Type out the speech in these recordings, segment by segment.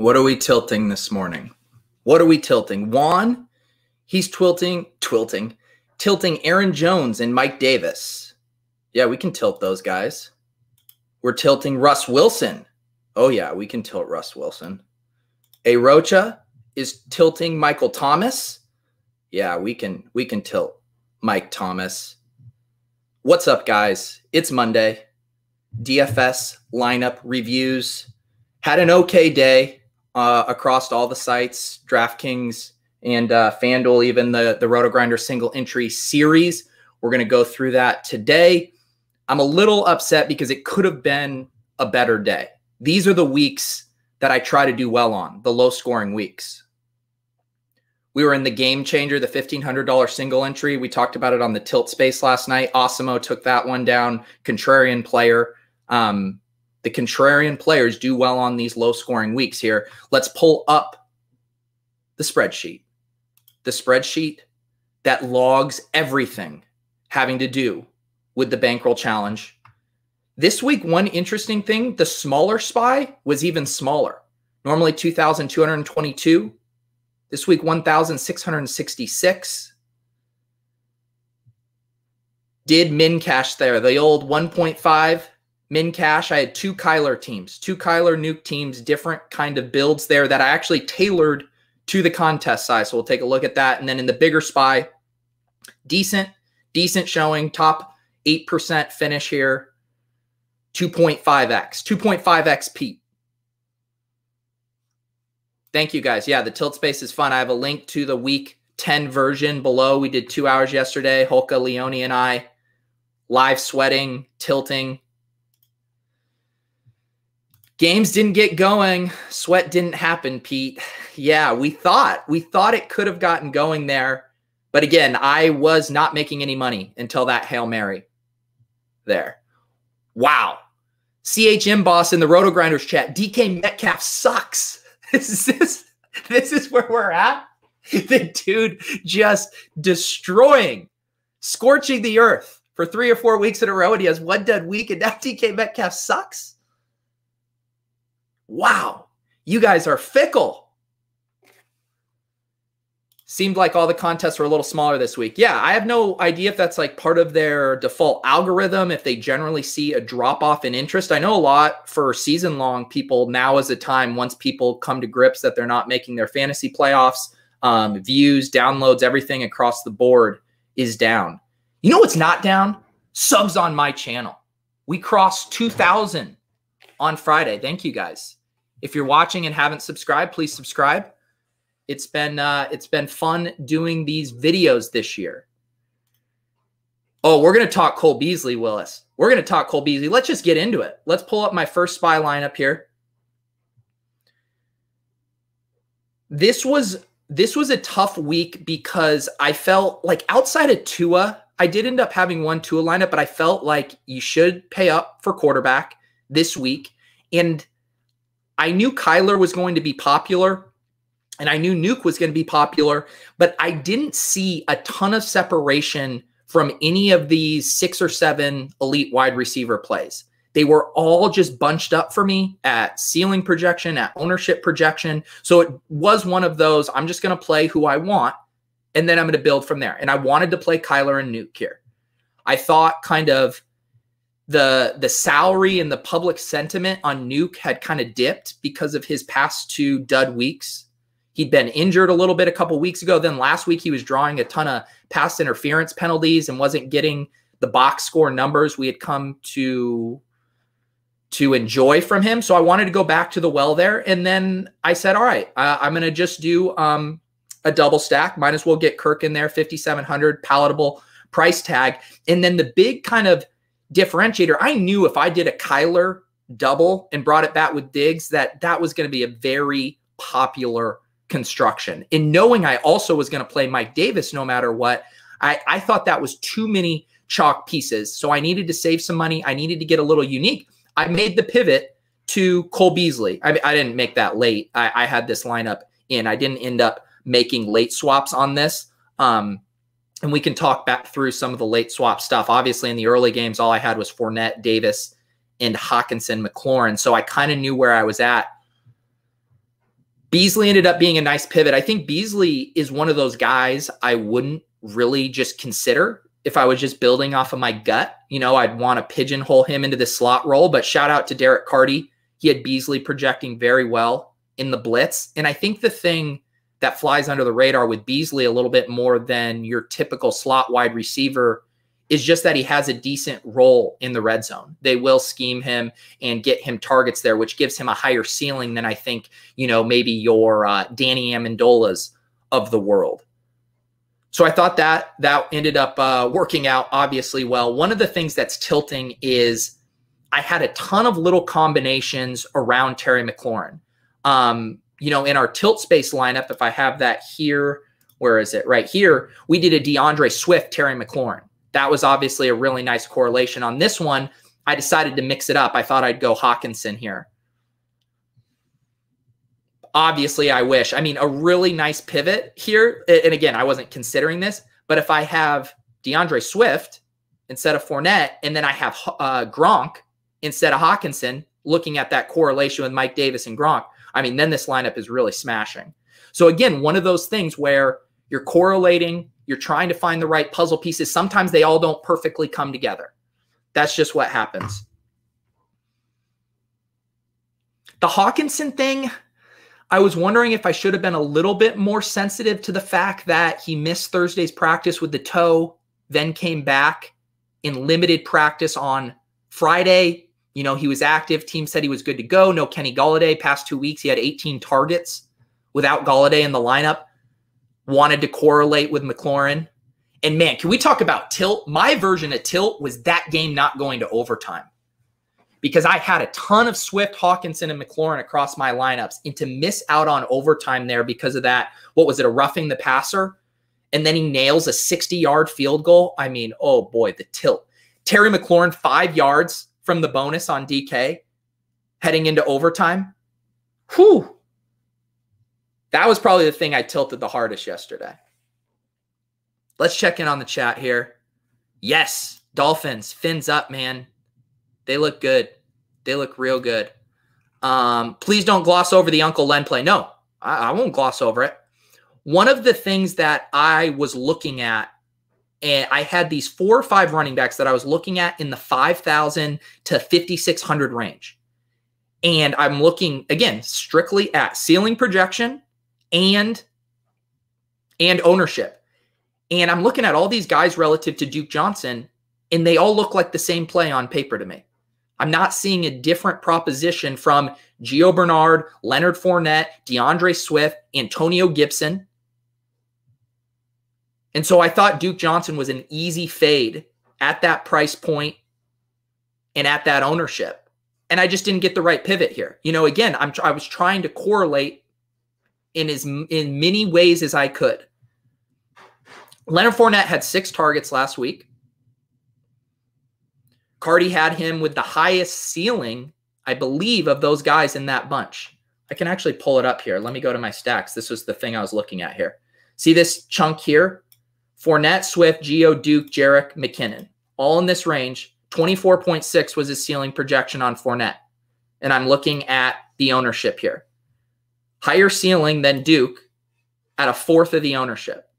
What are we tilting this morning? What are we tilting? Juan, he's tilting Aaron Jones and Mike Davis. Yeah, we can tilt those guys. We're tilting Russ Wilson. Oh, yeah, we can tilt Russ Wilson. A Rocha is tilting Michael Thomas. Yeah, we can tilt Mike Thomas. What's up, guys? It's Monday. DFS lineup reviews. Had an okay day across all the sites, DraftKings and FanDuel, even the RotoGrinders Single Entry series. We're going to go through that today. I'm a little upset because it could have been a better day. These are the weeks that I try to do well on, the low-scoring weeks. We were in the Game Changer, the $1,500 single entry. We talked about it on the Tilt Space last night. Osimo took that one down. Contrarian player. The contrarian players do well on these low-scoring weeks here. Let's pull up the spreadsheet. The spreadsheet that logs everything having to do with the Bankroll Challenge. This week, one interesting thing, the smaller SPY was even smaller. Normally 2,222. This week, 1,666. Did min cash there. The old 1.5 min cash. I had two Kyler teams, two Kyler nuke teams, different kind of builds there that I actually tailored to the contest size. So we'll take a look at that. And then in the bigger SPY, decent showing, top 8% finish here. 2.5x, 2.5x Pete. Thank you, guys. Yeah, the Tilt Space is fun. I have a link to the week 10 version below. We did 2 hours yesterday. Holka, Leone, and I live sweating, tilting. Games didn't get going. Sweat didn't happen, Pete. Yeah, we thought it could have gotten going there. But again, I was not making any money until that Hail Mary there. Wow. CHM boss in the RotoGrinders chat. DK Metcalf sucks. This is where we're at. The dude just destroying, scorching the earth for 3 or 4 weeks in a row. And he has one dead week, and now DK Metcalf sucks. Wow. You guys are fickle. Seemed like all the contests were a little smaller this week. Yeah, I have no idea if that's like part of their default algorithm, if they generally see a drop-off in interest. I know a lot for season-long people, now is a time once people come to grips that they're not making their fantasy playoffs, views, downloads, everything across the board is down. You know what's not down? Subs on my channel. We crossed 2,000 on Friday. Thank you, guys. If you're watching and haven't subscribed, please subscribe. It's been fun doing these videos this year. Oh, we're going to talk Cole Beasley, Willis. We're going to talk Cole Beasley. Let's just get into it. Let's pull up my first SPY lineup here. This was a tough week because I felt like outside of Tua, I did end up having one Tua lineup, but I felt like you should pay up for quarterback this week. And I knew Kyler was going to be popular. And I knew Nuke was going to be popular, but I didn't see a ton of separation from any of these 6 or 7 elite wide receiver plays. They were all just bunched up for me at ceiling projection, at ownership projection. So it was one of those, I'm just going to play who I want, and then I'm going to build from there. And I wanted to play Kyler and Nuke here. I thought kind of the salary and the public sentiment on Nuke had kind of dipped because of his past 2 dud weeks. He'd been injured a little bit a couple weeks ago. Then last week he was drawing a ton of pass interference penalties and wasn't getting the box score numbers we had come to enjoy from him. So I wanted to go back to the well there. And then I said, all right, I'm going to just do a double stack. Might as well get Kirk in there, 5,700, palatable price tag. And then the big kind of differentiator, I knew if I did a Kyler double and brought it back with Diggs, that was going to be a very popular construction. And knowing I also was going to play Mike Davis no matter what, I thought that was too many chalk pieces. So I needed to save some money. I needed to get a little unique. I made the pivot to Cole Beasley. I didn't make that late. I had this lineup in. I didn't end up making late swaps on this. And we can talk back through some of the late swap stuff. Obviously, in the early games, all I had was Fournette, Davis, and Hawkinson, McLaurin. So I kind of knew where I was at. Beasley ended up being a nice pivot. I think Beasley is one of those guys I wouldn't really just consider if I was just building off of my gut. You know, I'd want to pigeonhole him into the slot role, but shout out to Derek Carty. He had Beasley projecting very well in the blitz. And I think the thing that flies under the radar with Beasley a little bit more than your typical slot wide receiver is just that he has a decent role in the red zone. They will scheme him and get him targets there, which gives him a higher ceiling than I think, you know, maybe your Danny Amendola's of the world. So I thought that ended up working out obviously well. One of the things that's tilting is I had a ton of little combinations around Terry McLaurin. You know, in our tilt space lineup, if I have that here, where is it? Right here, we did a DeAndre Swift, Terry McLaurin. That was obviously a really nice correlation. On this one, I decided to mix it up. I thought I'd go Hawkinson here. Obviously, I wish. I mean, a really nice pivot here. And again, I wasn't considering this, but if I have DeAndre Swift instead of Fournette, and then I have Gronk instead of Hawkinson, looking at that correlation with Mike Davis and Gronk, I mean, then this lineup is really smashing. So again, one of those things where you're correlating, you're trying to find the right puzzle pieces. Sometimes they all don't perfectly come together. That's just what happens. The Hawkinson thing, I was wondering if I should have been a little bit more sensitive to the fact that he missed Thursday's practice with the toe, then came back in limited practice on Friday. You know, he was active. Team said he was good to go. No Kenny Golladay. Past 2 weeks, he had 18 targets without Golladay in the lineup. Wanted to correlate with McLaurin. And man, can we talk about tilt? My version of tilt was that game not going to overtime because I had a ton of Swift, Hawkinson, and McLaurin across my lineups, and to miss out on overtime there because of that, what was it, a roughing the passer? And then he nails a 60-yard field goal. I mean, oh boy, the tilt. Terry McLaurin, 5 yards from the bonus on DK heading into overtime. Whew. That was probably the thing I tilted the hardest yesterday. Let's check in on the chat here. Yes, Dolphins, fins up, man. They look good. They look real good. Please don't gloss over the Uncle Len play. No, I won't gloss over it. One of the things that I was looking at, and I had these 4 or 5 running backs that I was looking at in the 5,000 to 5,600 range. And I'm looking, again, strictly at ceiling projection and ownership. And I'm looking at all these guys relative to Duke Johnson, and they all look like the same play on paper to me. I'm not seeing a different proposition from Gio Bernard, Leonard Fournette, DeAndre Swift, Antonio Gibson. And so I thought Duke Johnson was an easy fade at that price point and at that ownership. And I just didn't get the right pivot here. You know, again, I was trying to correlate in many ways as I could. Leonard Fournette had 6 targets last week. Cardi had him with the highest ceiling, I believe, of those guys in that bunch. I can actually pull it up here. Let me go to my stacks. This was the thing I was looking at here. See this chunk here? Fournette, Swift, Gio, Duke, Jarek, McKinnon. All in this range. 24.6 was his ceiling projection on Fournette. And I'm looking at the ownership here. Higher ceiling than Duke at 1/4 of the ownership.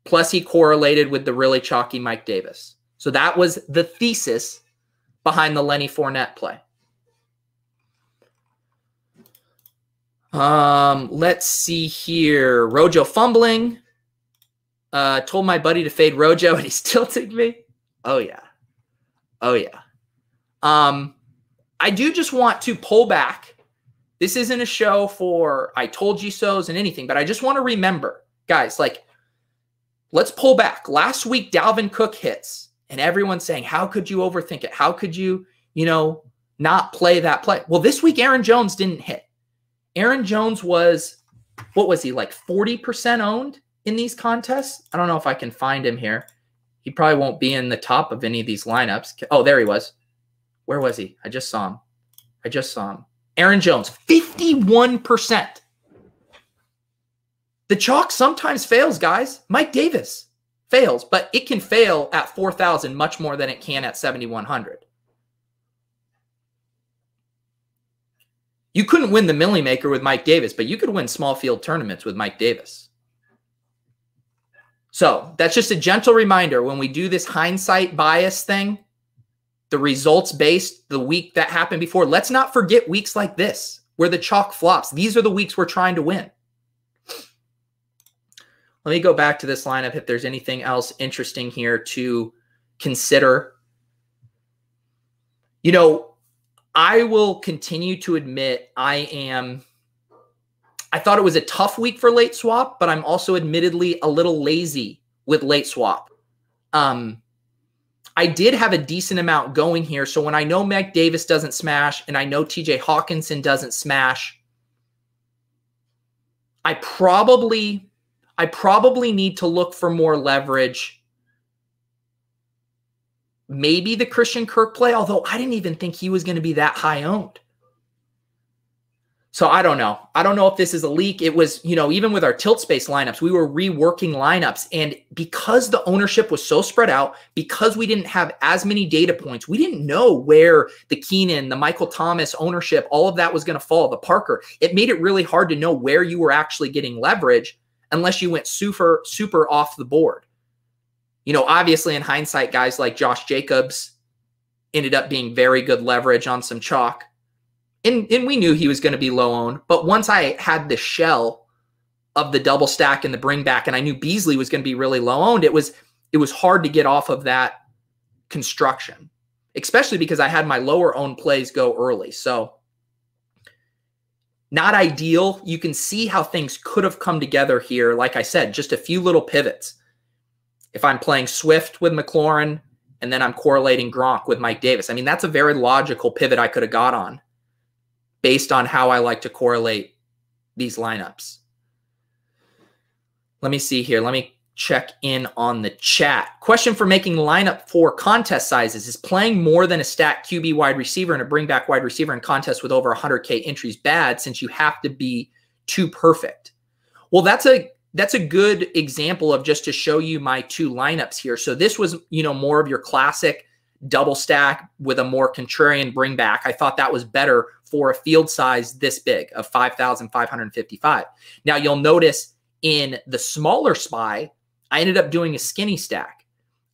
Plus he correlated with the really chalky Mike Davis. So that was the thesis behind the Lenny Fournette play. Let's see here. Rojo fumbling. Told my buddy to fade Rojo and he's tilting me. Oh yeah. Oh yeah. I do just want to pull back. This isn't a show for I told you so's and anything, but I just want to remember, guys, like, let's pull back. Last week, Dalvin Cook hits, and everyone's saying, how could you overthink it? How could you, not play that play? Well, this week, Aaron Jones didn't hit. Aaron Jones was, what was he, like 40% owned in these contests? I don't know if I can find him here. He probably won't be in the top of any of these lineups. Oh, there he was. Where was he? I just saw him. Aaron Jones, 51%. The chalk sometimes fails, guys. Mike Davis fails, but it can fail at 4,000 much more than it can at 7,100. You couldn't win the Millie Maker with Mike Davis, but you could win small field tournaments with Mike Davis. So that's just a gentle reminder when we do this hindsight bias thing, the results based, the week that happened before, let's not forget weeks like this where the chalk flops. These are the weeks we're trying to win. Let me go back to this lineup if there's anything else interesting here to consider. You know, I will continue to admit I thought it was a tough week for late swap, but I'm also admittedly a little lazy with late swap. I did have a decent amount going here. So when I know Mike Davis doesn't smash and I know TJ Hawkinson doesn't smash, I probably need to look for more leverage. Maybe the Christian Kirk play, although I didn't even think he was going to be that high owned. So I don't know. I don't know if this is a leak. It was, you know, even with our tilt space lineups, we were reworking lineups. And because the ownership was so spread out, because we didn't have as many data points, we didn't know where the Keenan, the Michael Thomas ownership, all of that was going to fall, the Parker. It made it really hard to know where you were actually getting leverage unless you went super, super off the board. You know, obviously in hindsight, guys like Josh Jacobs ended up being very good leverage on some chalk. And we knew he was going to be low owned. But once I had the shell of the double stack and the bring back, and I knew Beasley was going to be really low owned, it was hard to get off of that construction, especially because I had my lower owned plays go early. So not ideal. You can see how things could have come together here. Like I said, just a few little pivots. If I'm playing Swift with McLaurin and then I'm correlating Gronk with Mike Davis, I mean, that's a very logical pivot I could have got on based on how I like to correlate these lineups. Let me see here. Let me check in on the chat. Question for making lineup for contest sizes. Is playing more than a stat QB wide receiver and a bring back wide receiver in contests with over 100K entries bad since you have to be too perfect? Well, that's a good example of just to show you my two lineups here. So this was, you know, more of your classic double stack with a more contrarian bring back. I thought that was better for a field size this big of 5,555. Now you'll notice in the smaller SPY, I ended up doing a skinny stack.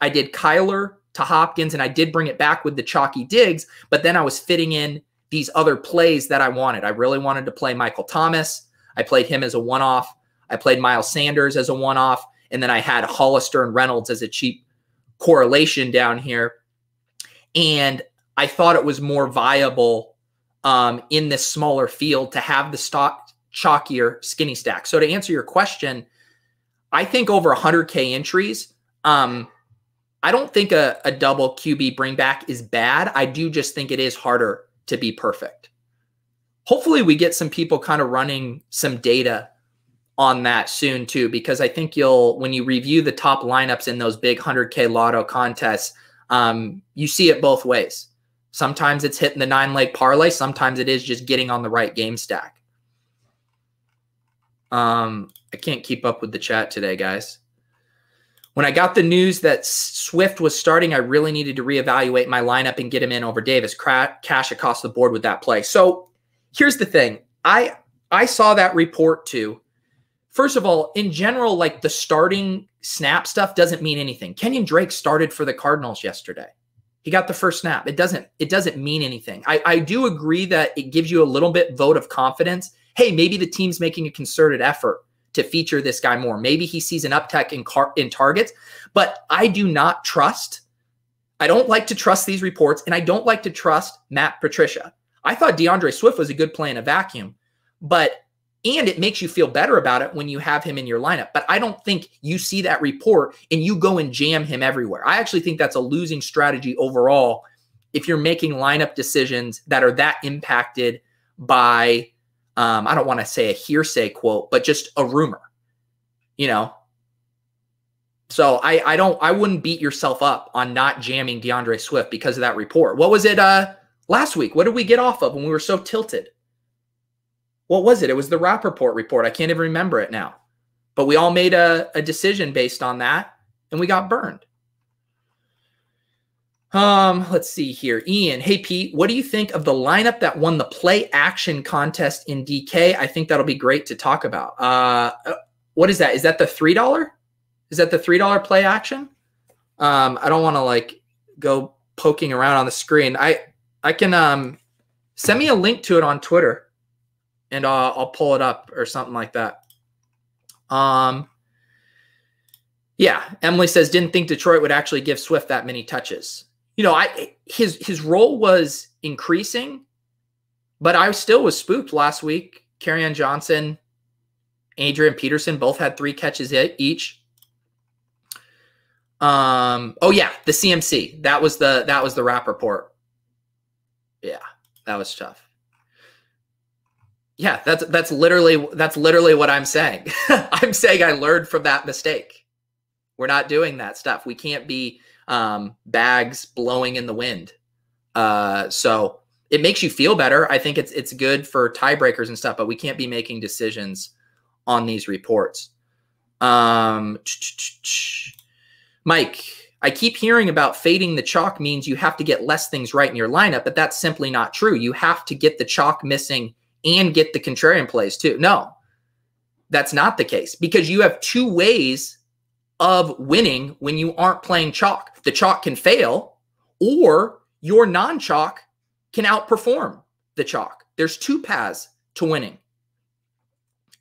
I did Kyler to Hopkins and I did bring it back with the chalky Diggs, but then I was fitting in these other plays that I wanted. I really wanted to play Michael Thomas. I played him as a one-off. I played Miles Sanders as a one-off. And then I had Hollister and Reynolds as a cheap correlation down here. And I thought it was more viable in this smaller field to have the stock chalkier skinny stack. So to answer your question, I think over 100K entries, I don't think a double QB bring back is bad. I do just think it is harder to be perfect. Hopefully we get some people kind of running some data on that soon too, because I think when you review the top lineups in those big 100K lotto contests, you see it both ways. Sometimes it's hitting the 9-leg parlay. Sometimes it is just getting on the right game stack. I can't keep up with the chat today, guys. When I got the news that Swift was starting, I really needed to reevaluate my lineup and get him in over Davis. Cash across the board with that play. So here's the thing. I saw that report too. First of all, in general, like the starting snap stuff doesn't mean anything. Kenyon Drake started for the Cardinals yesterday. He got the first snap. It doesn't mean anything. I do agree that it gives you a little bit vote of confidence. Hey, maybe the team's making a concerted effort to feature this guy more. Maybe he sees an uptick in targets, but I do not trust. I don't like to trust these reports, and I don't like to trust Matt Patricia. I thought DeAndre Swift was a good play in a vacuum, and it makes you feel better about it when you have him in your lineup. But I don't think you see that report and you go and jam him everywhere. I actually think that's a losing strategy overall if you're making lineup decisions that are that impacted by, I don't want to say a hearsay quote, but just a rumor, you know? So I wouldn't beat yourself up on not jamming DeAndre Swift because of that report. What was it last week? What did we get off of when we were so tilted? What was it? It was the Rappaport report. I can't even remember it now. But we all made a decision based on that, and we got burned. Let's see here. Ian, hey Pete, what do you think of the lineup that won the play action contest in DK? I think that'll be great to talk about. What is that? Is that the $3? Is that the $3 play action? I don't want to like go poking around on the screen. I can send me a link to it on Twitter and I'll pull it up or something like that. Yeah, Emily says, didn't think Detroit would actually give Swift that many touches. You know, his role was increasing, but I still was spooked last week. Kerryon Johnson, Adrian Peterson both had 3 catches each. Oh yeah, the CMC. That was the rap report. Yeah, that was tough. Yeah, that's literally what I'm saying. I'm saying I learned from that mistake. We're not doing that stuff. We can't be bags blowing in the wind. So it makes you feel better. I think it's good for tiebreakers and stuff, but we can't be making decisions on these reports. Mike, I keep hearing about fading the chalk means you have to get less things right in your lineup, but that's simply not true. You have to get the chalk missing and get the contrarian plays too. No, that's not the case because you have 2 ways of winning when you aren't playing chalk. The chalk can fail or your non-chalk can outperform the chalk. There's 2 paths to winning.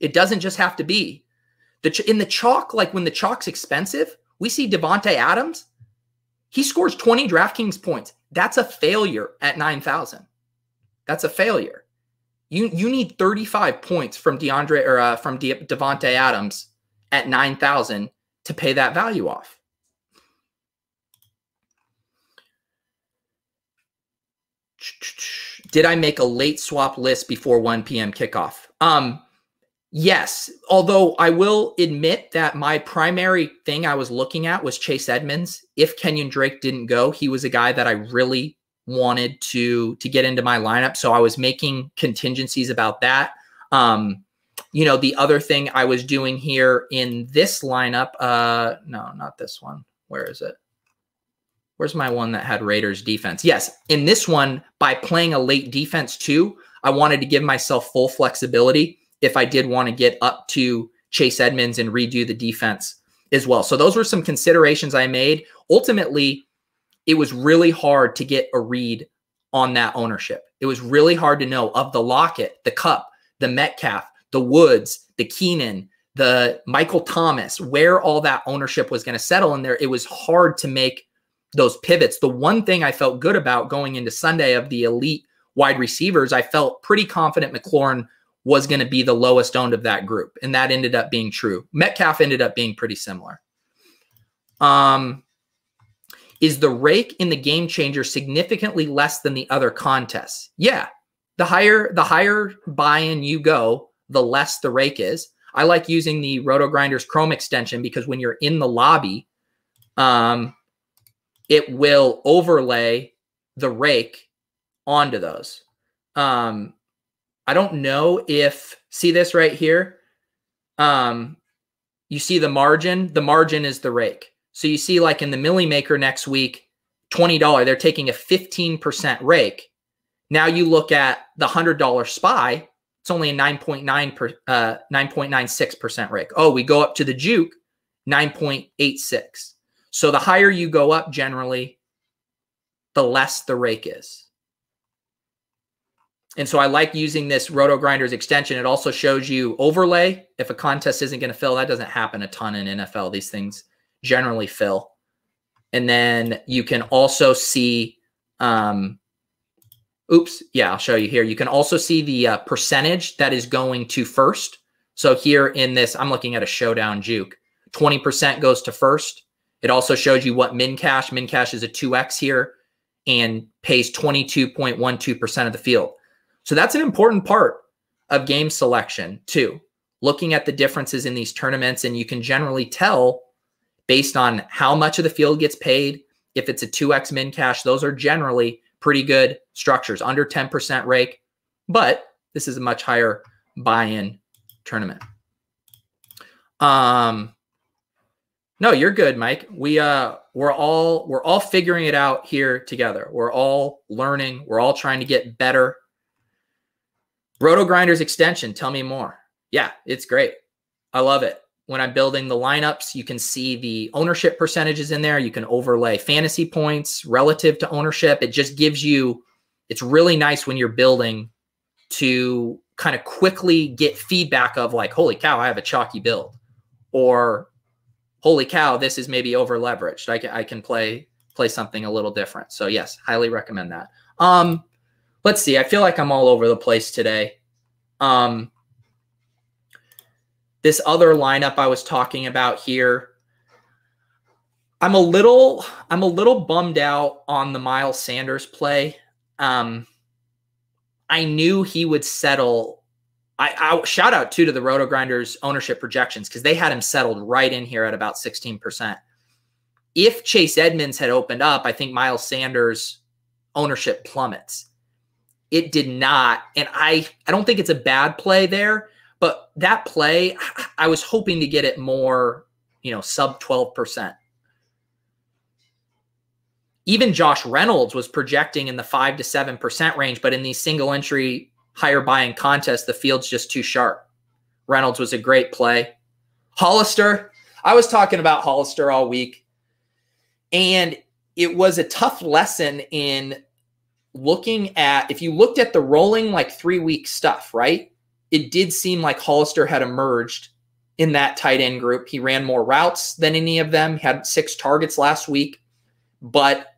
It doesn't just have to be in the chalk. Like when the chalk's expensive, we see Devontae Adams. He scores 20 DraftKings points. That's a failure at 9,000. That's a failure. You need 35 points from Devontae Adams at 9,000 to pay that value off. Did I make a late swap list before 1 p.m. kickoff? Yes, although I will admit that my primary thing I was looking at was Chase Edmonds. If Kenyon Drake didn't go, he was a guy that I really wanted to get into my lineup. So I was making contingencies about that. You know, the other thing I was doing here in this lineup, no, not this one. Where is it? Where's my one that had Raiders defense? Yes, in this one, by playing a late defense too, I wanted to give myself full flexibility if I did want to get up to Chase Edmonds and redo the defense as well. So those were some considerations I made. Ultimately, it was really hard to get a read on that ownership. It was really hard to know of the Lockett, the Kupp, the Metcalf, the Woods, the Keenan, the Michael Thomas, where all that ownership was going to settle in there. It was hard to make those pivots. The one thing I felt good about going into Sunday of the elite wide receivers, I felt pretty confident McLaurin was going to be the lowest owned of that group. And that ended up being true. Metcalf ended up being pretty similar. Is the rake in the game changer significantly less than the other contests? Yeah. The higher buy-in you go, the less the rake is. I like using the RotoGrinders Chrome extension because when you're in the lobby, it will overlay the rake onto those. I don't know if, see this right here? You see the margin? The margin is the rake. So you see like in the Millie Maker next week, $20, they're taking a 15% rake. Now you look at the $100 SPY, it's only a 9.96% rake. Oh, we go up to the Juke, 9.86. So the higher you go up generally, the less the rake is. And so I like using this RotoGrinders extension. It also shows you overlay. If a contest isn't going to fill, that doesn't happen a ton in NFL. These things generally fill. And then you can also see, oops, yeah, I'll show you here. You can also see the percentage that is going to first. So here in this, I'm looking at a showdown juke. 20% goes to first. It also shows you what min cash. Min cash is a 2x here and pays 22.12% of the field. So that's an important part of game selection too. Looking at the differences in these tournaments, and you can generally tell based on how much of the field gets paid. If it's a 2x min cash, those are generally pretty good structures, under 10% rake, but this is a much higher buy-in tournament. No, you're good, Mike. We're all figuring it out here together. We're all learning. We're all trying to get better. RotoGrinders extension, tell me more. Yeah, it's great. I love it. When I'm building the lineups, you can see the ownership percentages in there. You can overlay fantasy points relative to ownership. It just gives you, it's really nice when you're building to kind of quickly get feedback of like, holy cow, I have a chalky build, or holy cow, this is maybe over leveraged. I can play something a little different. So yes, highly recommend that. Let's see. I feel like I'm all over the place today. This other lineup I was talking about here, I'm a little bummed out on the Miles Sanders play. I knew he would settle. I shout out to the RotoGrinders ownership projections because they had him settled right in here at about 16%. If Chase Edmonds had opened up, I think Miles Sanders ownership plummets. It did not, and I don't think it's a bad play there, but that play, I was hoping to get it more, sub 12%. Even Josh Reynolds was projecting in the 5 to 7% range, but in these single entry higher buying contests, the field's just too sharp. Reynolds was a great play. Hollister, I was talking about Hollister all week, and it was a tough lesson in looking at, if you looked at the rolling like 3-week stuff, right? It did seem like Hollister had emerged in that tight end group. He ran more routes than any of them, had 6 targets last week. But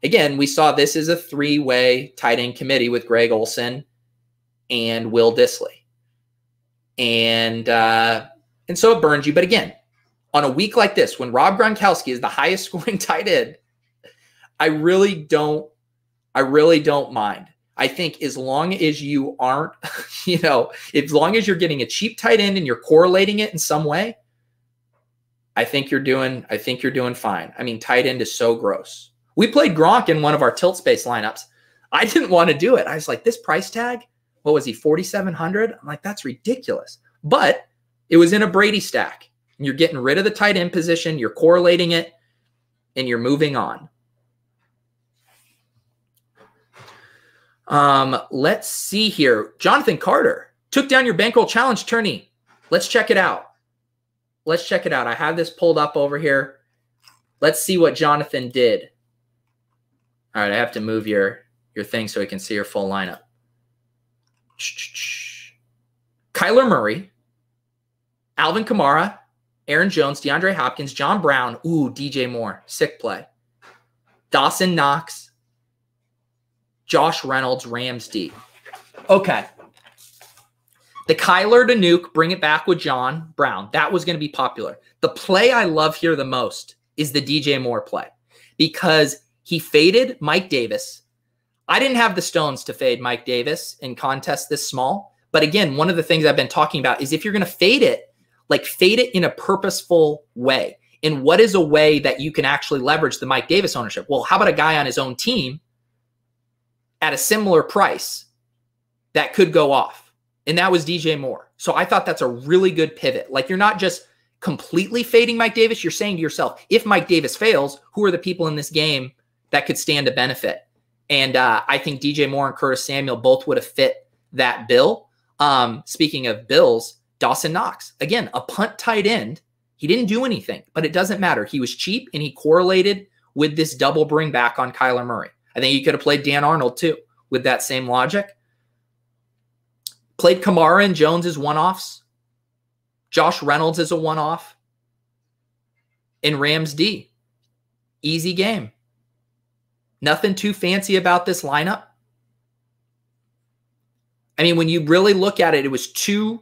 again, we saw this as a 3-way tight end committee with Greg Olsen and Will Dissly. And so it burns you. But again, on a week like this, when Rob Gronkowski is the highest scoring tight end, I really don't mind. I think as long as you aren't, as long as you're getting a cheap tight end and you're correlating it in some way, I think you're doing fine. I mean, tight end is so gross. We played Gronk in one of our tilt space lineups. I didn't want to do it. I was like, this price tag, what was he, 4,700? I'm like, that's ridiculous. But it was in a Brady stack. And you're getting rid of the tight end position, you're correlating it, and you're moving on. Let's see here. Jonathan Carter took down your Bankroll Challenge tourney. Let's check it out. I have this pulled up over here. Let's see what Jonathan did. All right, I have to move your thing so we can see your full lineup. Kyler Murray, Alvin Kamara, Aaron Jones, DeAndre Hopkins, John Brown. Ooh, DJ Moore, sick play. Dawson Knox, Josh Reynolds, Rams D. Okay. The Kyler to nuke, bring it back with John Brown. That was going to be popular. The play I love here the most is the DJ Moore play because he faded Mike Davis. I didn't have the stones to fade Mike Davis in contests this small. But again, one of the things I've been talking about is if you're going to fade it, like fade it in a purposeful way. And what is a way that you can actually leverage the Mike Davis ownership? Well, how about a guy on his own team at a similar price that could go off? And that was DJ Moore. So I thought that's a really good pivot. Like you're not just completely fading Mike Davis. You're saying to yourself, if Mike Davis fails, who are the people in this game that could stand to benefit? And I think DJ Moore and Curtis Samuel both would have fit that bill. Speaking of bills, Dawson Knox, again, a punt tight end. He didn't do anything, but it doesn't matter. He was cheap and he correlated with this double bring back on Kyler Murray. I think you could have played Dan Arnold too with that same logic. Played Kamara and Jones as one-offs. Josh Reynolds as a one-off. And Rams D. Easy game. Nothing too fancy about this lineup. I mean, when you really look at it, it was 2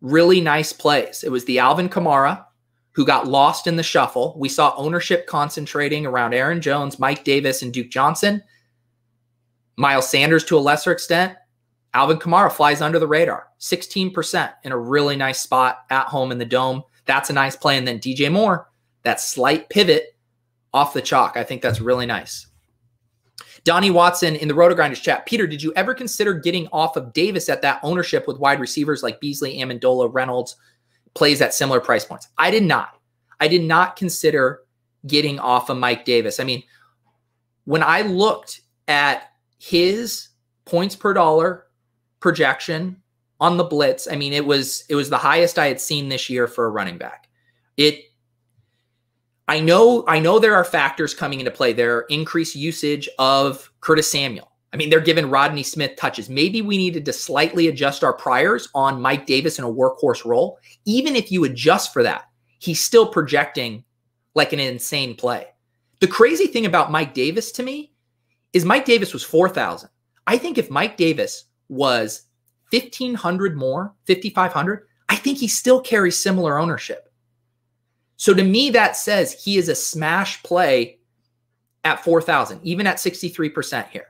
really nice plays. It was the Alvin Kamara, who got lost in the shuffle. We saw ownership concentrating around Aaron Jones, Mike Davis, and Duke Johnson. Miles Sanders to a lesser extent. Alvin Kamara flies under the radar. 16% in a really nice spot at home in the Dome. That's a nice play. And then DJ Moore, that slight pivot off the chalk. I think that's really nice. Donnie Watson in the RotoGrinders chat. Peter, did you ever consider getting off of Davis at that ownership with wide receivers like Beasley, Amendola, Reynolds, plays at similar price points? I did not. I did not consider getting off of Mike Davis. I mean, when I looked at his points per dollar projection on the blitz, I mean, it was the highest I had seen this year for a running back. I know there are factors coming into play. There are increased usage of Curtis Samuel. I mean, they're giving Rodney Smith touches. Maybe we needed to slightly adjust our priors on Mike Davis in a workhorse role. Even if you adjust for that, he's still projecting like an insane play. The crazy thing about Mike Davis to me is Mike Davis was 4,000. I think if Mike Davis was 1,500 more, 5,500, I think he still carries similar ownership. So to me, that says he is a smash play at 4,000, even at 63% here.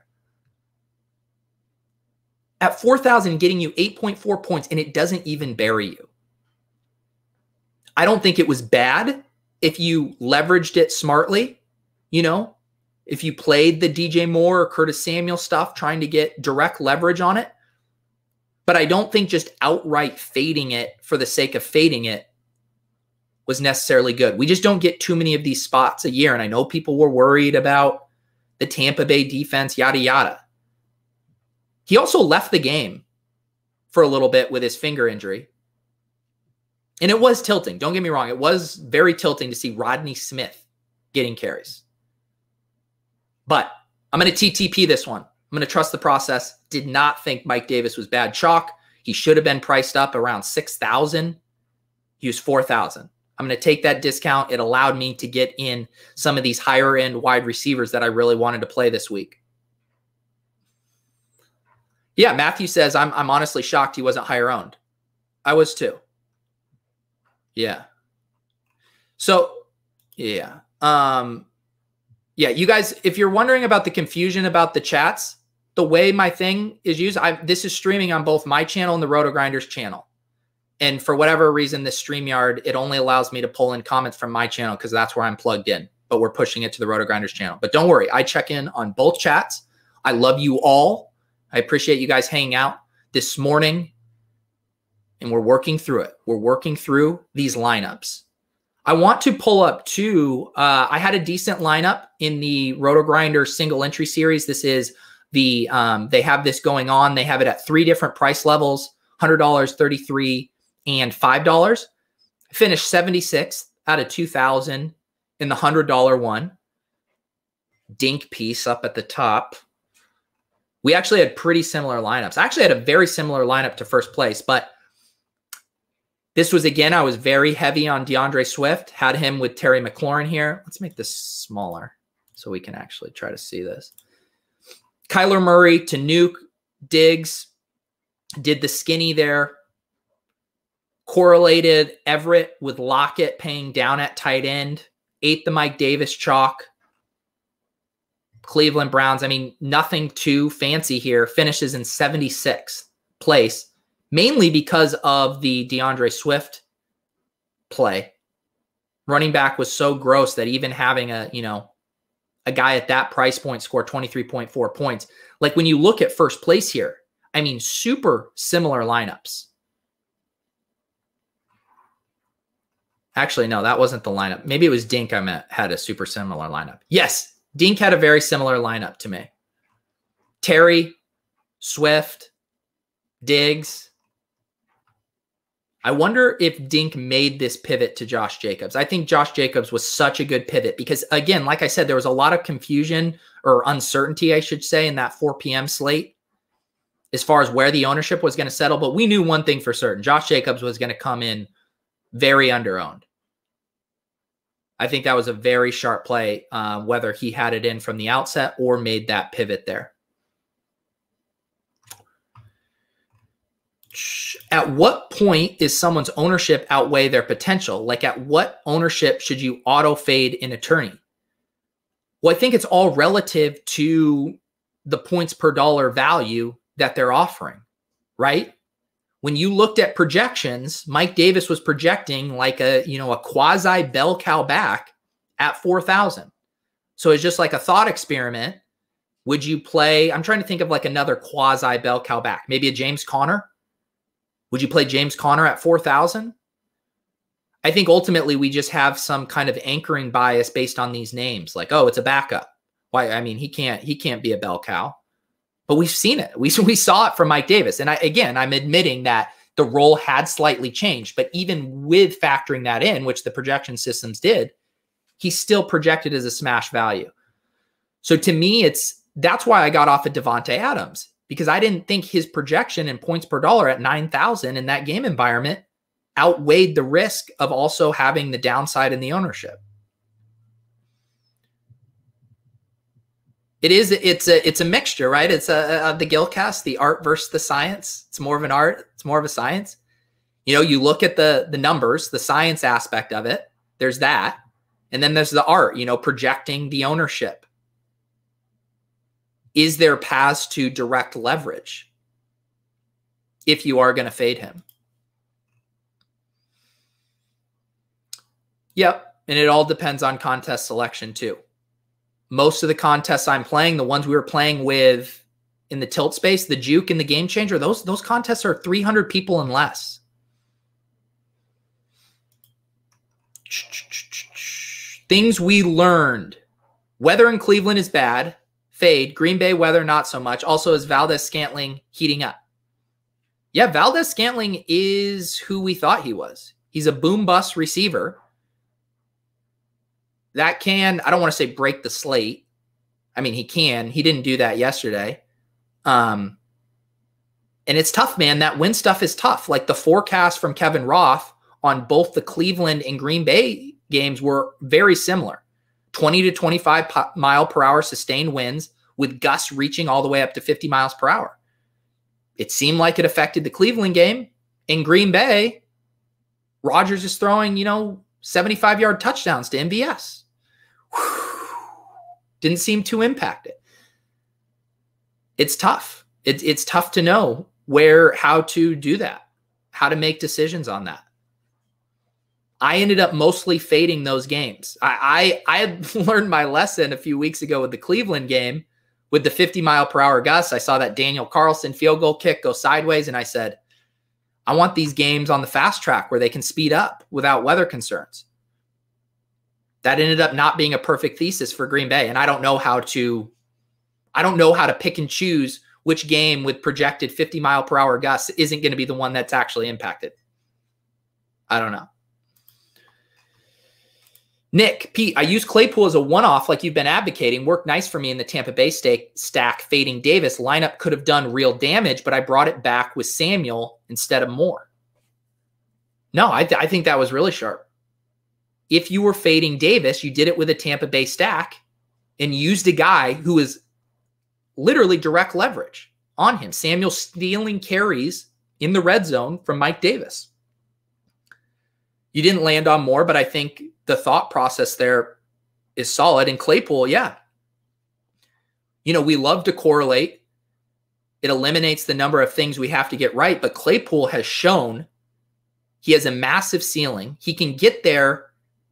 At 4,000, getting you 8.4 points, and it doesn't even bury you. I don't think it was bad if you leveraged it smartly, you know, if you played the DJ Moore or Curtis Samuel stuff, trying to get direct leverage on it. But I don't think just outright fading it for the sake of fading it was necessarily good. We just don't get too many of these spots a year. And I know people were worried about the Tampa Bay defense, yada, yada. He also left the game for a little bit with his finger injury. And it was tilting. Don't get me wrong. It was very tilting to see Rodney Smith getting carries. But I'm going to TTP this one. I'm going to trust the process. Did not think Mike Davis was bad chalk. He should have been priced up around 6,000. He was 4,000. I'm going to take that discount. It allowed me to get in some of these higher end wide receivers that I really wanted to play this week. Yeah, Matthew says, I'm honestly shocked he wasn't higher owned. I was too. Yeah. So, yeah. Yeah, you guys, if you're wondering about the confusion about the chats, the way my thing is used, this is streaming on both my channel and the RotoGrinders channel. And for whatever reason, this StreamYard, it only allows me to pull in comments from my channel because that's where I'm plugged in. But we're pushing it to the RotoGrinders channel. But don't worry, I check in on both chats. I love you all. I appreciate you guys hanging out this morning. And we're working through it. We're working through these lineups. I want to pull up too. I had a decent lineup in the RotoGrinders Single Entry series. This is the, they have this going on. They have it at 3 different price levels, $100, $33, and $5. I finished 76th out of 2,000 in the $100 one. Dink piece up at the top. We actually had pretty similar lineups. I actually had a very similar lineup to first place, but this was, again, I was very heavy on DeAndre Swift, had him with Terry McLaurin here. Let's make this smaller so we can actually try to see this. Kyler Murray to Nuke, Diggs, did the skinny there. Correlated Everett with Lockett paying down at tight end. Ate the Mike Davis chalk. Cleveland Browns, I mean, nothing too fancy here. Finishes in 76th place, mainly because of the DeAndre Swift play. Running back was so gross that even having a guy at that price point score 23.4 points. Like when you look at first place here, I mean, super similar lineups. Actually, no, that wasn't the lineup. Maybe it was Dink I meant had a super similar lineup. Yes, Dink had a very similar lineup to me. Terry, Swift, Diggs. I wonder if Dink made this pivot to Josh Jacobs. I think Josh Jacobs was such a good pivot because, again, like I said, there was a lot of confusion or uncertainty, I should say, in that 4 p.m. slate as far as where the ownership was going to settle. But we knew one thing for certain. Josh Jacobs was going to come in very underowned. I think that was a very sharp play, whether he had it in from the outset or made that pivot there. At what point is someone's ownership outweigh their potential? Like at what ownership should you auto fade in a tourney? Well, I think it's all relative to the points per dollar value that they're offering, right? When you looked at projections, Mike Davis was projecting like a quasi bell cow back at 4,000. So it's just like a thought experiment. Would you play? I'm trying to think of like another quasi bell cow back, maybe a James Conner. Would you play James Conner at 4,000? I think ultimately we just have some kind of anchoring bias based on these names. Like, oh, it's a backup. Why? I mean, he can't be a bell cow. But we've seen it. We saw it from Mike Davis. And I'm admitting that the role had slightly changed. But even with factoring that in, which the projection systems did, he's still projected as a smash value. So to me, that's why I got off of Devontae Adams, because I didn't think his projection in points per dollar at 9,000 in that game environment outweighed the risk of also having the downside in the ownership. It's a mixture, right? It's the Gilcast, the art versus the science. It's more of an art. It's more of a science. You look at the numbers, the science aspect of it. There's that. And then there's the art, projecting the ownership. Is there paths to direct leverage if you are going to fade him? Yep. And it all depends on contest selection too. Most of the contests I'm playing, the ones we were playing with in the tilt space, the juke and the game changer, those contests are 300 people and less. Things we learned. Weather in Cleveland is bad. Fade. Green Bay weather, not so much. Also, is Valdez-Scantling heating up? Yeah, Valdez-Scantling is who we thought he was. He's a boom-bust receiver. That can, I don't want to say break the slate. I mean, he can. He didn't do that yesterday. And it's tough, man. That win stuff is tough. Like the forecast from Kevin Roth on both the Cleveland and Green Bay games were very similar. 20 to 25 mile per hour sustained winds with gusts reaching all the way up to 50 miles per hour. It seemed like it affected the Cleveland game. In Green Bay, Rodgers is throwing, 75-yard touchdowns to MVS. Didn't seem to impact it. It's tough. It's tough to know how to do that, how to make decisions on that. I ended up mostly fading those games. I had learned my lesson a few weeks ago with the Cleveland game with the 50-mile-per-hour gusts. I saw that Daniel Carlson field goal kick go sideways, and I said, I want these games on the fast track where they can speed up without weather concerns. That ended up not being a perfect thesis for Green Bay, and I don't know how to pick and choose which game with projected 50-mile-per-hour gusts isn't going to be the one that's actually impacted. I don't know. Nick, Pete, I use Claypool as a one-off like you've been advocating. Worked nice for me in the Tampa Bay stack, fading Davis. Lineup could have done real damage, but I brought it back with Samuel instead of Moore. No, I think that was really sharp. If you were fading Davis, you did it with a Tampa Bay stack and used a guy who is literally direct leverage on him. Samuel stealing carries in the red zone from Mike Davis. You didn't land on Moore, but I think the thought process there is solid. And Claypool, yeah. We love to correlate. It eliminates the number of things we have to get right. But Claypool has shown he has a massive ceiling. He can get there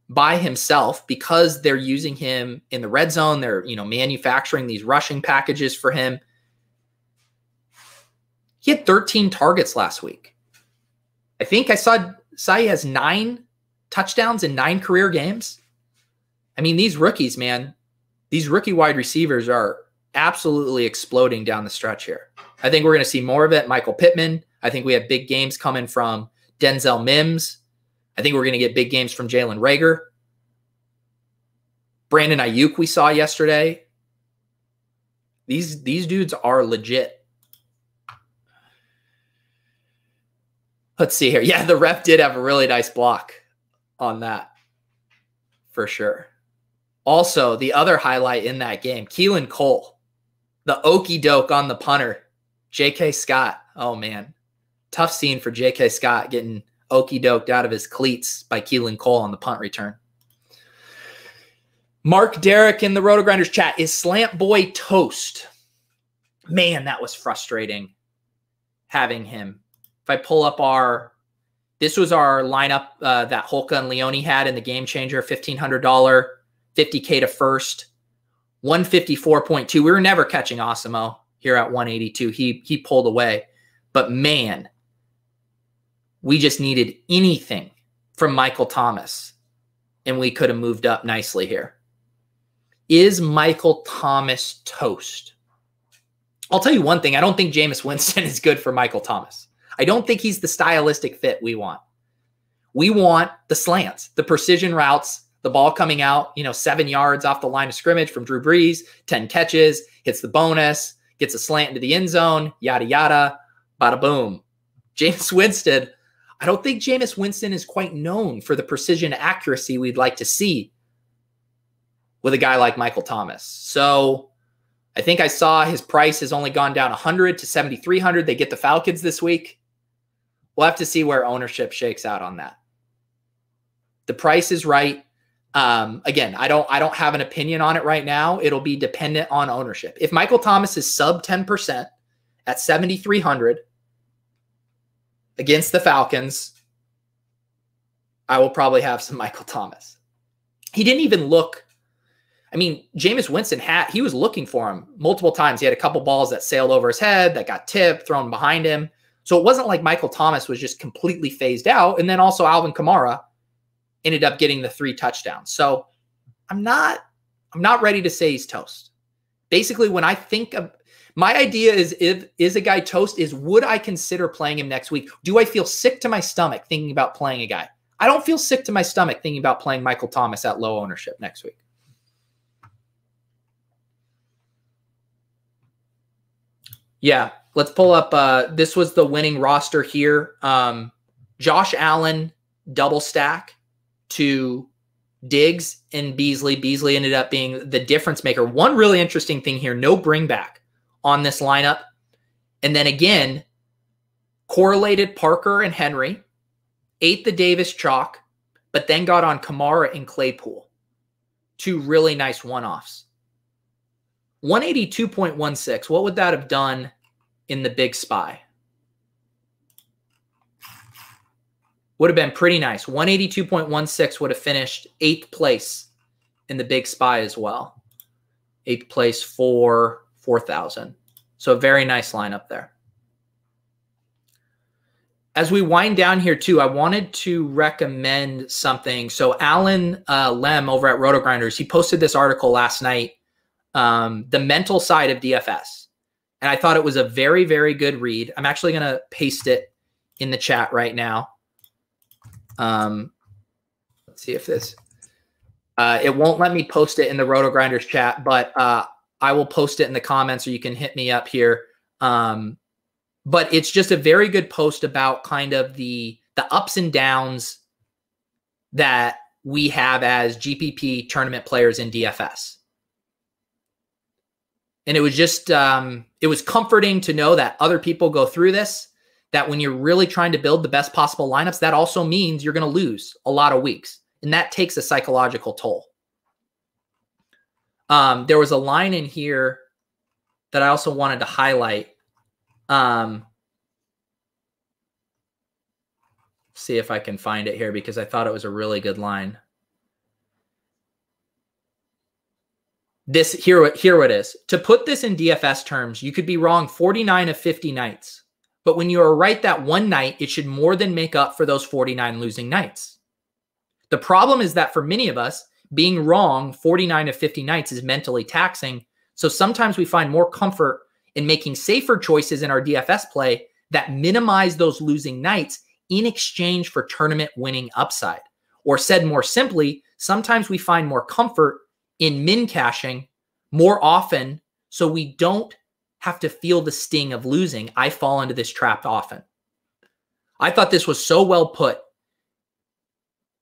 by himself because they're using him in the red zone. They're, manufacturing these rushing packages for him. He had 13 targets last week. I think I saw he has 9 touchdowns in 9 career games. I mean, these rookies, man, these rookie wide receivers are absolutely exploding down the stretch here. I think we're going to see more of it. Michael Pittman. I think we have big games coming from Denzel Mims. I think we're going to get big games from Jalen Reagor. Brandon Ayuk we saw yesterday. These dudes are legit. Let's see here. Yeah, the ref did have a really nice block on that for sure. Also, the other highlight in that game, Keelan Cole, the okey doke on the punter, J.K. Scott. Oh, man. Tough scene for J.K. Scott getting okey doked out of his cleats by Keelan Cole on the punt return. Mark Derrick in the RotoGrinders chat, is Slant Boy toast? Man, that was frustrating having him. If I pull up this was our lineup that Holka and Leone had in the Game Changer, $1,500, $50K to first, 154.2. We were never catching Osimo here at 182. He pulled away. But man, we just needed anything from Michael Thomas, and we could have moved up nicely here. Is Michael Thomas toast? I'll tell you one thing. I don't think Jameis Winston is good for Michael Thomas. I don't think he's the stylistic fit we want. We want the slants, the precision routes, the ball coming out, 7 yards off the line of scrimmage from Drew Brees, 10 catches, hits the bonus, gets a slant into the end zone, yada, yada, bada boom. Jameis Winston, I don't think Jameis Winston is quite known for the precision accuracy we'd like to see with a guy like Michael Thomas. So I think I saw his price has only gone down 100 to 7,300. They get the Falcons this week. We'll have to see where ownership shakes out on that. The price is right. Again, I don't have an opinion on it right now. It'll be dependent on ownership. If Michael Thomas is sub 10% at 7,300 against the Falcons, I will probably have some Michael Thomas. He didn't even look. I mean, Jameis Winston he was looking for him multiple times. He had a couple balls that sailed over his head, that got tipped, thrown behind him. So it wasn't like Michael Thomas was just completely phased out. And then also Alvin Kamara ended up getting the 3 touchdowns. So I'm not ready to say he's toast. Basically, when I think of my idea is a guy toast is, would I consider playing him next week? Do I feel sick to my stomach thinking about playing a guy? I don't feel sick to my stomach thinking about playing Michael Thomas at low ownership next week. Yeah, let's pull up. This was the winning roster here. Josh Allen double stack to Diggs and Beasley. Beasley ended up being the difference maker. One really interesting thing here, no bring back on this lineup. And then again, correlated Parker and Henry, ate the Davis chalk, but then got on Kamara and Claypool. 2 really nice one-offs. 182.16. What would that have done in the big spy? Would have been pretty nice. 182.16 would have finished 8th place in the big spy as well. 8th place for 4,000. So a very nice lineup there. As we wind down here too, I wanted to recommend something. So Alan Lem over at RotoGrinders, he posted this article last night, The Mental Side of DFS. And I thought it was a very, very good read. I'm actually going to paste it in the chat right now. Let's see if this, it won't let me post it in the RotoGrinders chat, but I will post it in the comments, or you can hit me up here. But it's just a very good post about kind of the ups and downs that we have as GPP tournament players in DFS. And it was just, it was comforting to know that other people go through this, that when you're really trying to build the best possible lineups, that also means you're going to lose a lot of weeks. And that takes a psychological toll. There was a line in here that I also wanted to highlight. See if I can find it here, because I thought it was a really good line. Here it is. To put this in DFS terms, you could be wrong 49 of 50 nights. But when you are right that one night, it should more than make up for those 49 losing nights. The problem is that for many of us, being wrong 49 of 50 nights is mentally taxing. So sometimes we find more comfort in making safer choices in our DFS play that minimize those losing nights in exchange for tournament winning upside. Or said more simply, sometimes we find more comfort in min cashing more often so we don't have to feel the sting of losing. I fall into this trap often. I thought this was so well put.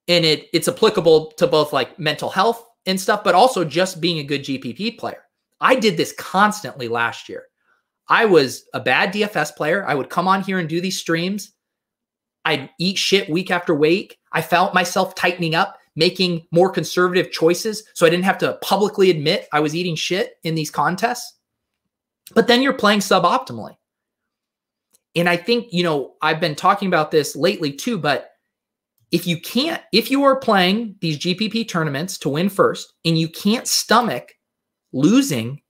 And it's applicable to both like mental health and stuff, but also just being a good GPP player. I did this constantly last year. I was a bad DFS player. I would come on here and do these streams. I'd eat shit week after week. I felt myself tightening up, making more conservative choices so I didn't have to publicly admit I was eating shit in these contests. But then you're playing suboptimally. And I think, I've been talking about this lately too, but if you are playing these GPP tournaments to win first and you can't stomach losing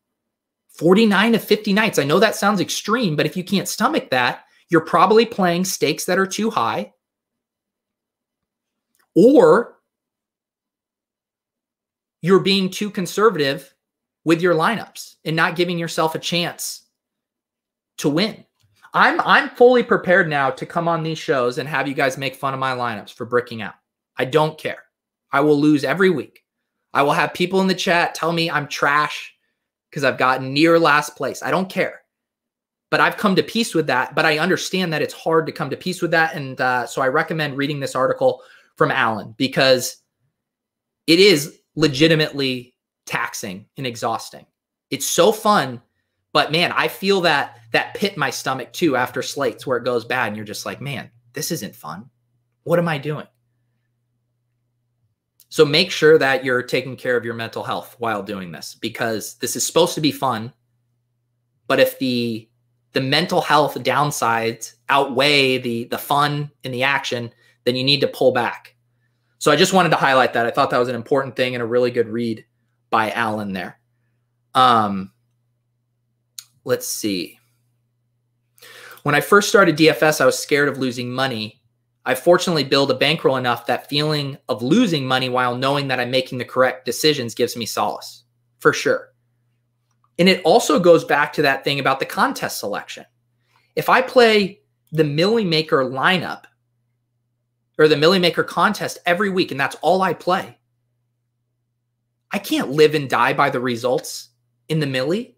49 of 50 nights, I know that sounds extreme, but if you can't stomach that, you're probably playing stakes that are too high, or you're being too conservative with your lineups and not giving yourself a chance to win. I'm fully prepared now to come on these shows and have you guys make fun of my lineups for bricking out. I don't care. I will lose every week. I will have people in the chat tell me I'm trash because I've gotten near last place. I don't care. But I've come to peace with that. But I understand that it's hard to come to peace with that. And so I recommend reading this article from Alan because it is legitimately taxing and exhausting. It's so fun. But man, I feel that pit in my stomach too after slates where it goes bad and you're just like, man, this isn't fun. What am I doing? So make sure that you're taking care of your mental health while doing this because this is supposed to be fun. But if the mental health downsides outweigh the fun and the action, then you need to pull back. So I just wanted to highlight that. I thought that was an important thing and a really good read by Alan there. Let's see. When I first started DFS, I was scared of losing money. I fortunately built a bankroll enough that feeling of losing money while knowing that I'm making the correct decisions gives me solace, for sure. And it also goes back to that thing about the contest selection. If I play the Millie Maker lineup or the Millie Maker contest every week, and that's all I play, I can't live and die by the results in the Millie.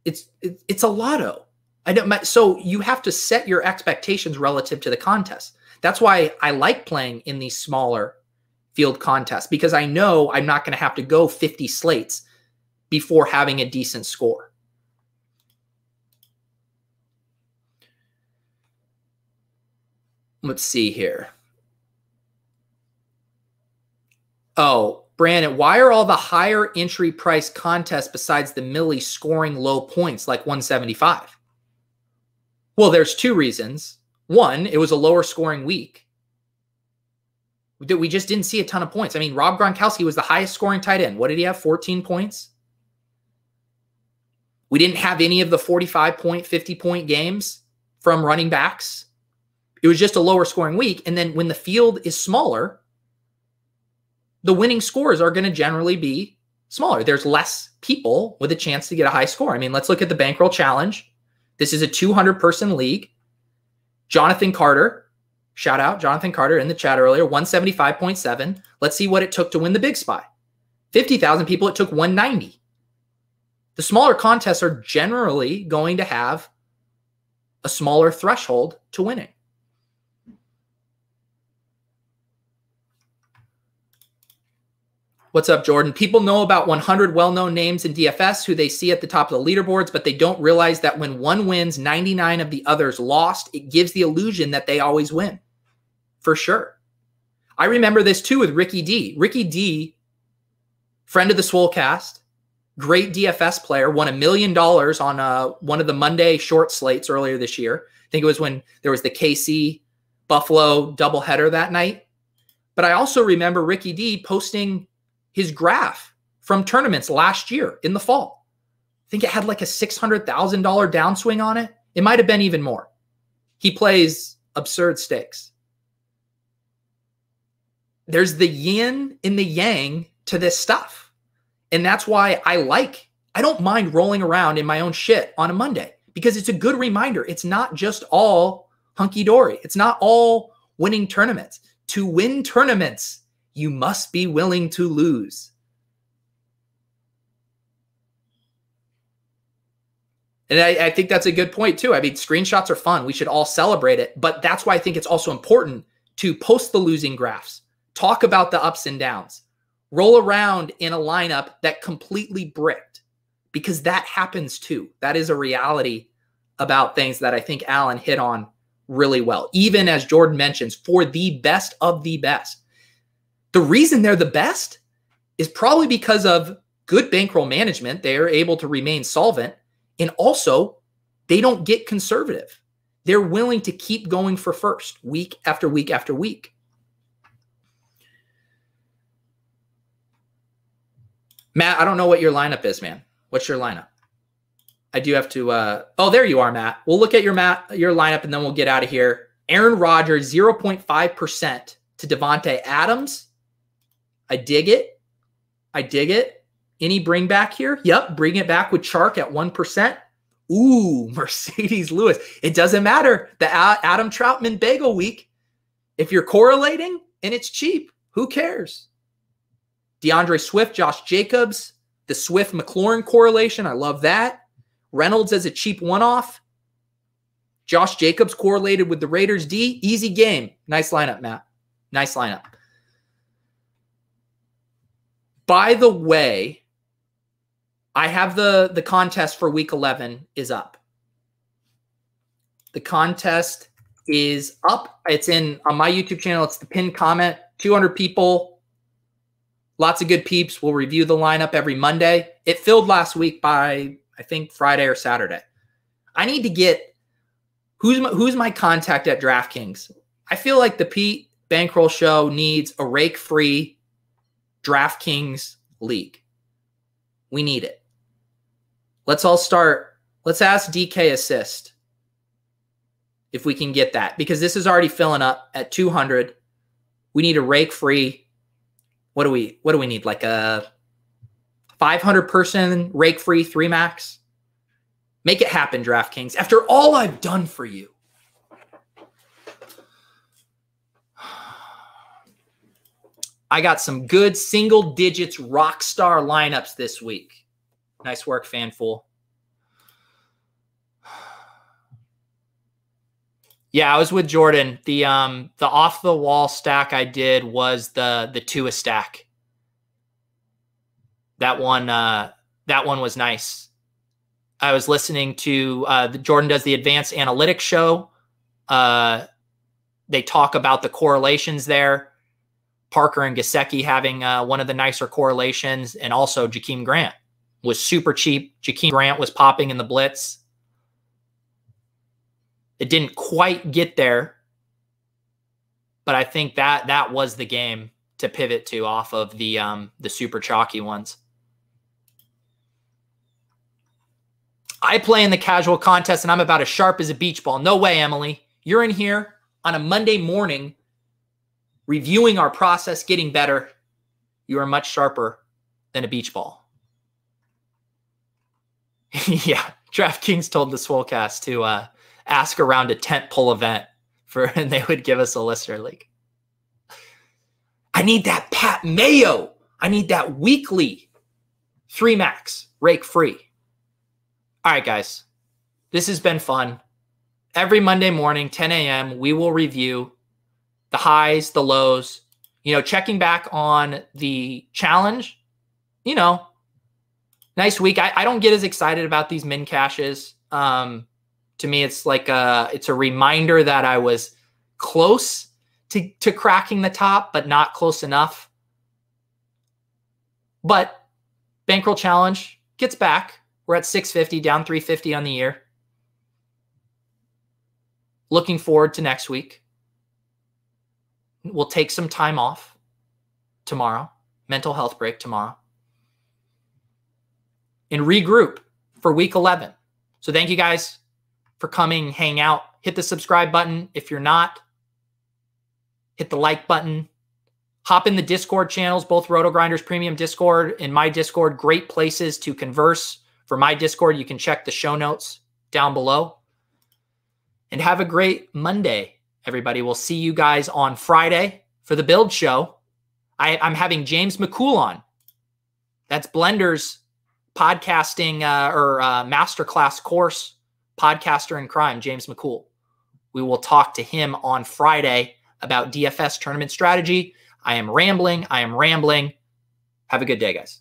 It's a lotto. So you have to set your expectations relative to the contest. That's why I like playing in these smaller field contests because I know I'm not going to have to go 50 slates before having a decent score. Let's see here. Oh, Brandon, why are all the higher entry price contests besides the Millie scoring low points like 175? Well, there's two reasons. One, it was a lower scoring week. We just didn't see a ton of points. I mean, Rob Gronkowski was the highest scoring tight end. What did he have? 14 points? We didn't have any of the 45-point, 50-point games from running backs. It was just a lower scoring week. And then when the field is smaller, the winning scores are going to generally be smaller. There's less people with a chance to get a high score. I mean, let's look at the Bankroll Challenge. This is a 200-person league. Jonathan Carter, shout out Jonathan Carter in the chat earlier, 175.7. Let's see what it took to win the big spy. 50,000 people, it took 190. The smaller contests are generally going to have a smaller threshold to winning. What's up, Jordan? People know about 100 well-known names in DFS who they see at the top of the leaderboards, but they don't realize that when one wins, 99 of the others lost. It gives the illusion that they always win. For sure. I remember this too with Ricky D. Ricky D, friend of the Swolecast, great DFS player, won $1 million on one of the Monday short slates earlier this year. I think it was when there was the KC Buffalo doubleheader that night. But I also remember Ricky D posting his graph from tournaments last year in the fall. I think it had like a $600,000 downswing on it. It might have been even more. He plays absurd stakes. There's the yin and the yang to this stuff. And that's why I don't mind rolling around in my own shit on a Monday because it's a good reminder. It's not just all hunky-dory. It's not all winning tournaments. To win tournaments, you must be willing to lose. And I think that's a good point too. I mean, screenshots are fun. We should all celebrate it. But that's why I think it's also important to post the losing graphs, talk about the ups and downs, roll around in a lineup that completely bricked, because that happens too. That is a reality about things that I think Alan hit on really well. Even as Jordan mentions, for the best of the best. The reason they're the best is probably because of good bankroll management. They are able to remain solvent. And also, they don't get conservative. They're willing to keep going for first week after week after week. Matt, I don't know what your lineup is, man. What's your lineup? I do have to, oh, there you are, Matt. We'll look at your lineup and then we'll get out of here. Aaron Rodgers, 0.5% to Devontae Adams. I dig it. I dig it. Any bring back here? Yep, bring it back with Chark at 1%. Ooh, Mercedes Lewis. It doesn't matter. The Adam Troutman bagel week. If you're correlating and it's cheap, who cares? DeAndre Swift, Josh Jacobs, the Swift-McLaurin correlation. I love that. Reynolds as a cheap one-off. Josh Jacobs correlated with the Raiders D. Easy game. Nice lineup, Matt. Nice lineup. By the way, I have the contest for week 11 is up. The contest is up. It's on my YouTube channel. It's the pinned comment. 200 people. Lots of good peeps. We'll review the lineup every Monday. It filled last week by, I think, Friday or Saturday. I need to get who's my contact at DraftKings. I feel like the Pete Bankroll Show needs a rake-free DraftKings league. We need it. Let's all start. Let's ask DK assist if we can get that, because this is already filling up at 200. We need a rake-free. What do we need? Like a 500 person rake-free 3 max? Make it happen, DraftKings. After all I've done for you. I got some good single digits rock star lineups this week. Nice work, Fanful. Yeah, I was with Jordan. The off the wall stack I did was the Tua stack. That one was nice. I was listening to Jordan does the advanced analytics show. They talk about the correlations there. Parker and Gesicki having one of the nicer correlations, and also Jakeem Grant was super cheap. Jakeem Grant was popping in the blitz. It didn't quite get there, but I think that was the game to pivot to off of the super chalky ones. I play in the casual contest, and I'm about as sharp as a beach ball. No way, Emily. You're in here on a Monday morning reviewing our process, getting better. You are much sharper than a beach ball. Yeah, DraftKings told the Swolecast to ask around a tentpole event and they would give us a listener league. I need that Pat Mayo. I need that weekly 3 max rake free. All right, guys, this has been fun. Every Monday morning, 10 a.m., we will review the highs, the lows, checking back on the challenge, nice week. I don't get as excited about these min caches. To me, it's like it's a reminder that I was close to cracking the top, but not close enough. But Bankroll Challenge gets back. We're at 650, down 350 on the year. Looking forward to next week. We'll take some time off tomorrow, mental health break tomorrow, and regroup for week 11. So thank you guys for coming, hang out. Hit the subscribe button. If you're not, hit the like button. Hop in the Discord channels, both RotoGrinders Premium Discord and my Discord. Great places to converse. For my Discord, you can check the show notes down below. And have a great Monday, everybody. We'll see you guys on Friday for the build show. I'm having James McCool on. That's Blender's podcasting or masterclass course, Podcaster in Crime, James McCool. We will talk to him on Friday about DFS tournament strategy. I am rambling. Have a good day, guys.